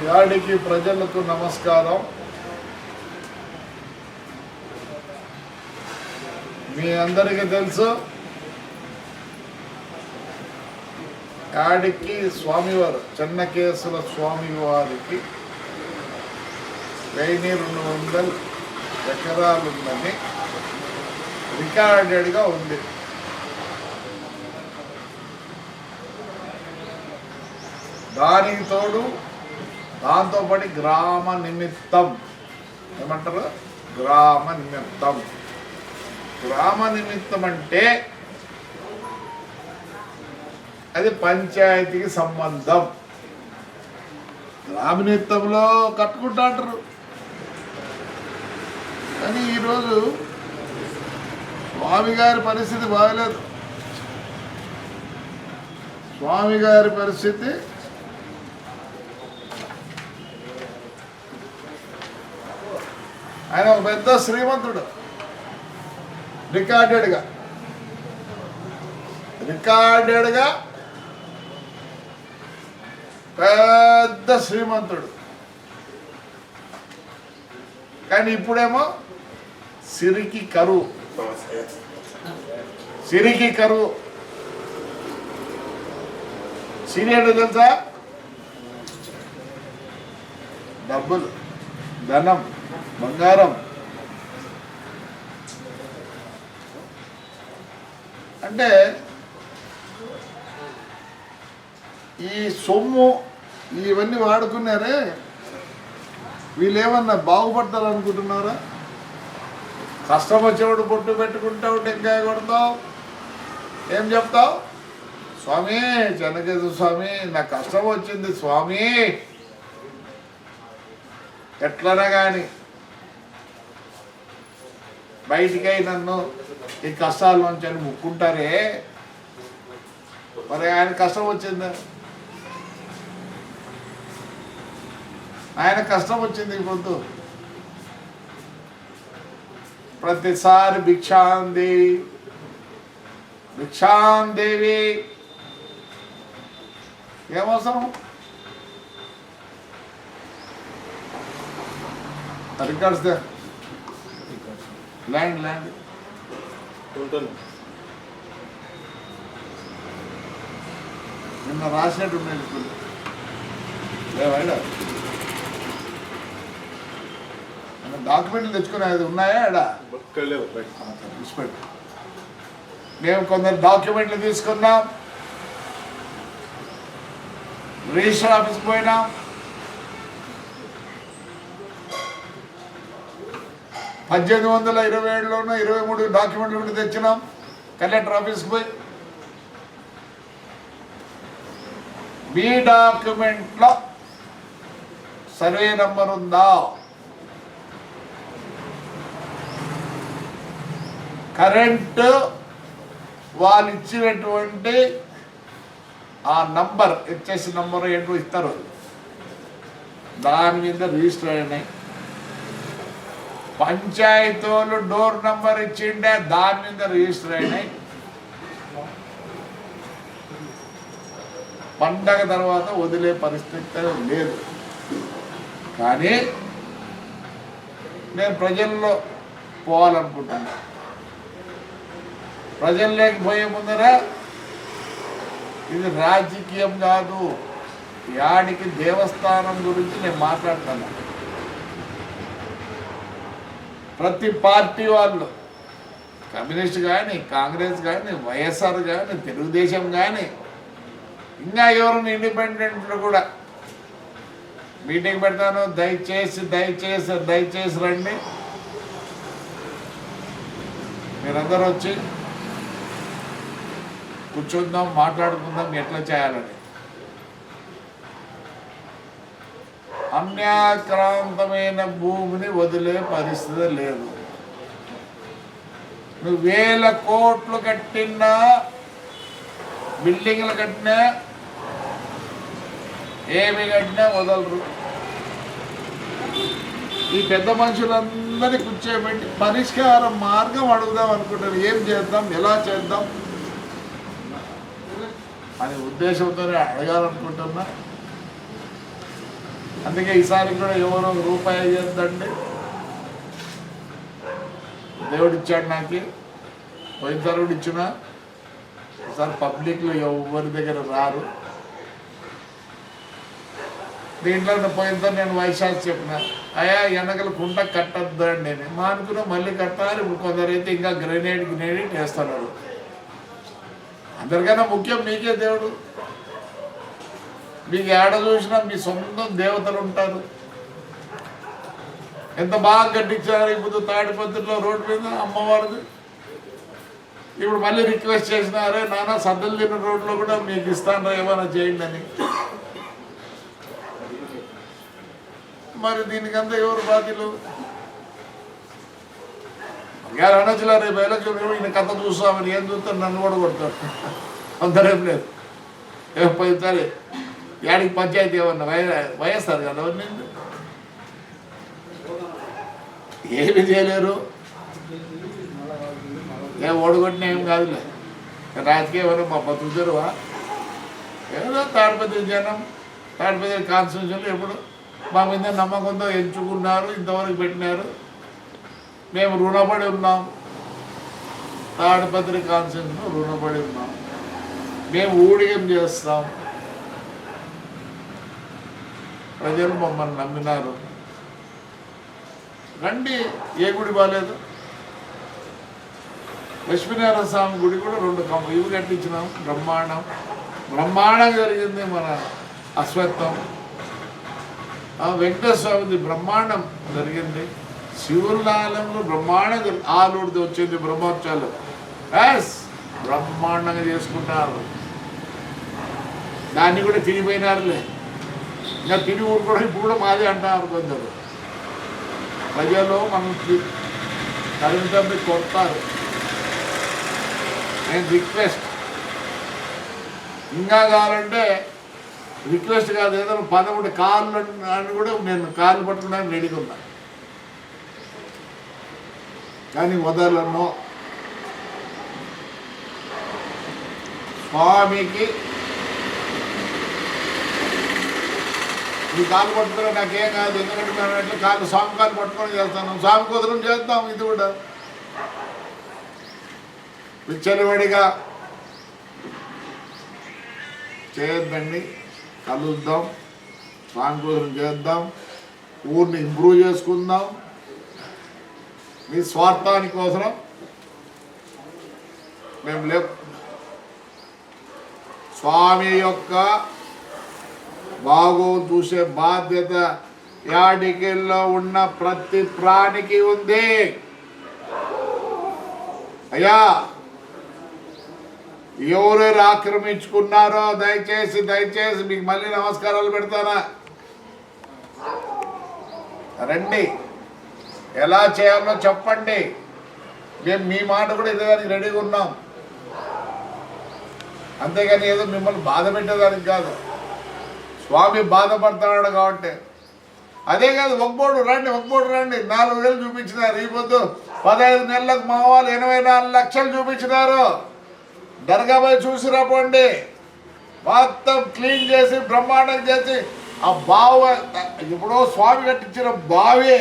యాడికి ప్రజలకు నమస్కారం. మీ అందరికీ తెలుసు యాడికి స్వామివారు చెన్నకేశవ స్వామి వారికి 1200 ఎకరాలు ఉందని రికార్డెడ్గా ఉంది. దానికి తోడు దాంతోపాటు గ్రామ నిమిత్తం ఏమంటారు, గ్రామ నిమిత్తం. గ్రామ నిమిత్తం అంటే అది పంచాయతీకి సంబంధం. గ్రామ నిమిత్తంలో కట్టుకుంటా అంటారు. కానీ ఈరోజు స్వామి గారి పరిస్థితి బాగలేదు. స్వామి గారి పరిస్థితి ఆయన ఒక పెద్ద శ్రీమంతుడు, రికార్డెడ్గా పెద్ద శ్రీమంతుడు. కానీ ఇప్పుడేమో సిరికి కరువు. సిరి అంటే తెలుసా? డబ్బులు, ధనం, బంగారం. అంటే ఈ సొమ్ము ఇవన్నీ వాడుకున్నారే, వీళ్ళేమన్నా బాగుపడతారు అనుకుంటున్నారా? కష్టం వచ్చేవాడు బొట్టు పెట్టుకుంటావు, టెంకాయ కొడతావు, ఏం చెప్తావు? స్వామి చెన్నకేశవ స్వామి నాకు కష్టం వచ్చింది స్వామి, ఎట్లనా కానీ బయటికై నన్ను ఈ కష్టాల నుంచి అని ముక్కుంటారే. మరి ఆయన కష్టం వచ్చిందా? ఆయన కష్టం వచ్చింది. ఇప్పుడు ప్రతిసారి భిక్షాందేవి ఏమవసరం? రికార్డ్స్ దే ల్యాండ్ నిన్న రాసినట్టు ఉన్నాయి. డాక్యుమెంట్లు తెచ్చుకునేది ఉన్నాయా? తీసిపెట్టు. మేము కొందరు డాక్యుమెంట్లు తీసుకున్నాం, రిజిస్టర్ ఆఫీస్కి పోయినాం. పద్దెనిమిది 1827లోనూ 23 డాక్యుమెంట్లు కూడా తెచ్చినాం కలెక్టర్ ఆఫీస్కి పోయి. మీ డాక్యుమెంట్లో సర్వే నంబర్ ఉందా? కరెంటు వాళ్ళు ఇచ్చినటువంటి ఆ నంబర్, హెచ్ఎస్ నంబర్ ఏంటో ఇస్తారు, దాని మీద రిజిస్టర్ అయినాయి. పంచాయతీలు డోర్ నంబర్ ఇచ్చిండే దాని మీద రిజిస్టర్ అయినాయి. పండగ తర్వాత వదిలే పరిస్థితి లేదు. కానీ నేను ప్రజల్లో పోవాలనుకుంటున్నా. ప్రజల్లోకి పోయే ముందర ఇది రాజకీయం కాదు, యాడికి దేవస్థానం గురించి నేను మాట్లాడుతున్నా. ప్రతి పార్టీ వాళ్ళు, కమ్యూనిస్ట్ కానీ, కాంగ్రెస్ కానీ, వైఎస్ఆర్ కానీ, తెలుగుదేశం కానీ, ఇంకా ఎవరైనా ఇండిపెండెంట్లు కూడా మీటింగ్ పెడతాను, దయచేసి రండి. మీరందరూ వచ్చి కూర్చుందాం, మాట్లాడుకుందాం ఎట్లా చేయాలని. అన్యాక్రాంతమైన భూమిని వదిలే పరిస్థితి లేదు. నువ్వు 1000 కోట్లు కట్టినా, బిల్డింగ్లు కట్టినా, ఏమి కట్టినా వదలరు. ఈ పెద్ద మనుషులందరినీ కూర్చోబెట్టి పరిష్కార మార్గం అడుగుదాం అనుకుంటారు. ఏం చేద్దాం, ఎలా చేద్దాం అనే ఉద్దేశంతోనే అడగాలనుకుంటున్నా. అందుకే ఈసారి కూడా ఎవరో రూపాయి అయ్యేద్దండి, దేవుడు ఇచ్చాడు నాకు. పోయినసారి కూడా ఇచ్చిన. ఈసారి పబ్లిక్లో ఎవరి దగ్గర రారు. దీంట్లో పోయినసారి నేను వైశాఖ్ చెప్పిన, అయ్యా వెనకలు కుంట కట్టద్దు అండి నేను మా అనుకున్నా, మళ్ళీ కట్టాలి. ఇప్పుడు కొందరైతే ఇంకా గ్రెనేడ్ వేస్తున్నారు. అందరికన్నా ముఖ్యం మీకే దేవుడు. మీకు ఏడ చూసినా మీ సొంతం దేవతలు ఉంటారు. ఎంత బాగా కట్టించారు ఇప్పుడు తాడిపత్రిలో రోడ్డు మీద అమ్మవారిది. ఇప్పుడు మళ్ళీ రిక్వెస్ట్ చేసినారే నాన్న సద్దలు తిన్న రోడ్లో కూడా మీకు ఇస్తాను ఏమైనా చేయండి అని. మరి దీనికంతా ఎవరు బాధ్యులు? గారు అనొచ్చులా, రేపు ఎలక్షన్ ఈయన కథ చూస్తామని ఏం చూస్తాను, నన్ను కూడా కొడతారు. అందరేం లేదు. పోయినసారి యాడికి పంచాయతీ ఏమన్నా వైఎస్ఆర్ కదా నేను ఏమి చేయలేరు. ఏం ఓడగొట్టిన ఏం కాదులే. రాజకీయం మా బతుకుతారువా? ఏదో తాడిపత్రి జనం, తాడిపత్రి కాన్స్టిట్యూషన్లు ఎప్పుడు మా మీద నమ్మకంతో ఎంచుకున్నారు, ఇంతవరకు పెట్టినారు. మేము రుణపడి ఉన్నాం. తాడిపత్రి కాన్స్టిట్యూషన్లో రుణపడి ఉన్నాం. మేము ఊడిగం చేస్తాం. ప్రజలు మమ్మల్ని నమ్మినారు. రండి, ఏ గుడి బాగాలేదు. లక్ష్మీనారాయణ స్వామి గుడి కూడా 2 ఇవి కట్టించినాం. బ్రహ్మాండంగా జరిగింది. మన అశ్వత్థం. వెంకటేశ్వర స్వామిది బ్రహ్మాండం జరిగింది. శివుల ఆలయంలో బ్రహ్మాండంగా ఆలూడిది వచ్చింది బ్రహ్మోత్సవాలు. బ్రహ్మాండంగా చేసుకుంటారు. దాన్ని కూడా తినిపోయినారులే. ఇంకా తిని ఊరుకోవడం ఇప్పుడు కూడా మాది అంటారు కొందరు. ప్రజలు మనం తల్లి కొడతారు. నేను రిక్వెస్ట్ ఇంకా కావాలంటే రిక్వెస్ట్ కాదు, ఏదైనా 11 కార్లు అని కూడా నేను కార్లు పట్టుకోవడానికి రెడీగా ఉన్నా. కానీ వదలను. స్వామికి ఈ కాలు పట్టుకుని నాకేం కాదు. ఎందుకంటే మేము ఎట్లా కాళ్ళు స్వామి కాలు పట్టుకొని చేస్తాను. స్వామి కుదరం చేద్దాం. ఇది కూడా విచ్చలవాడిగా చేయొద్దండి. కలుద్దాం, స్వామి కుదరం చేద్దాం, ఊరిని ఇంప్రూవ్ చేసుకుందాం. మీ స్వార్థాని కోసం మేము లేవు. స్వామి యొక్క బాగో చూసే బాధ్యత యాడికిల్లో ఉన్న ప్రతి ప్రాణికి ఉంది. అయ్యా, ఎవరెవరు ఆక్రమించుకున్నారో దయచేసి మీకు మళ్ళీ నమస్కారాలు పెడతానా. రండి, ఎలా చేయాలో చెప్పండి. మేము మీ మాట కూడా ఇదేదానికి రెడీగా ఉన్నాం. అంతేగాని ఏదో మిమ్మల్ని బాధ పెట్టేదానికి కాదు. స్వామి బాధపడుతున్నాడు కాబట్టి. అదే కాదు, ఒక్కోడు రండి 4,000 చూపించినారు. ఈ పొద్దు 15 నెలలకు మా వాళ్ళు 84 లక్షలు చూపించినారు. దర్గా పోయి చూసి రాపోండి. మొత్తం క్లీన్ చేసి బ్రహ్మాండం చేసి ఆ బావి, ఇప్పుడు స్వామి కట్టించిన బావి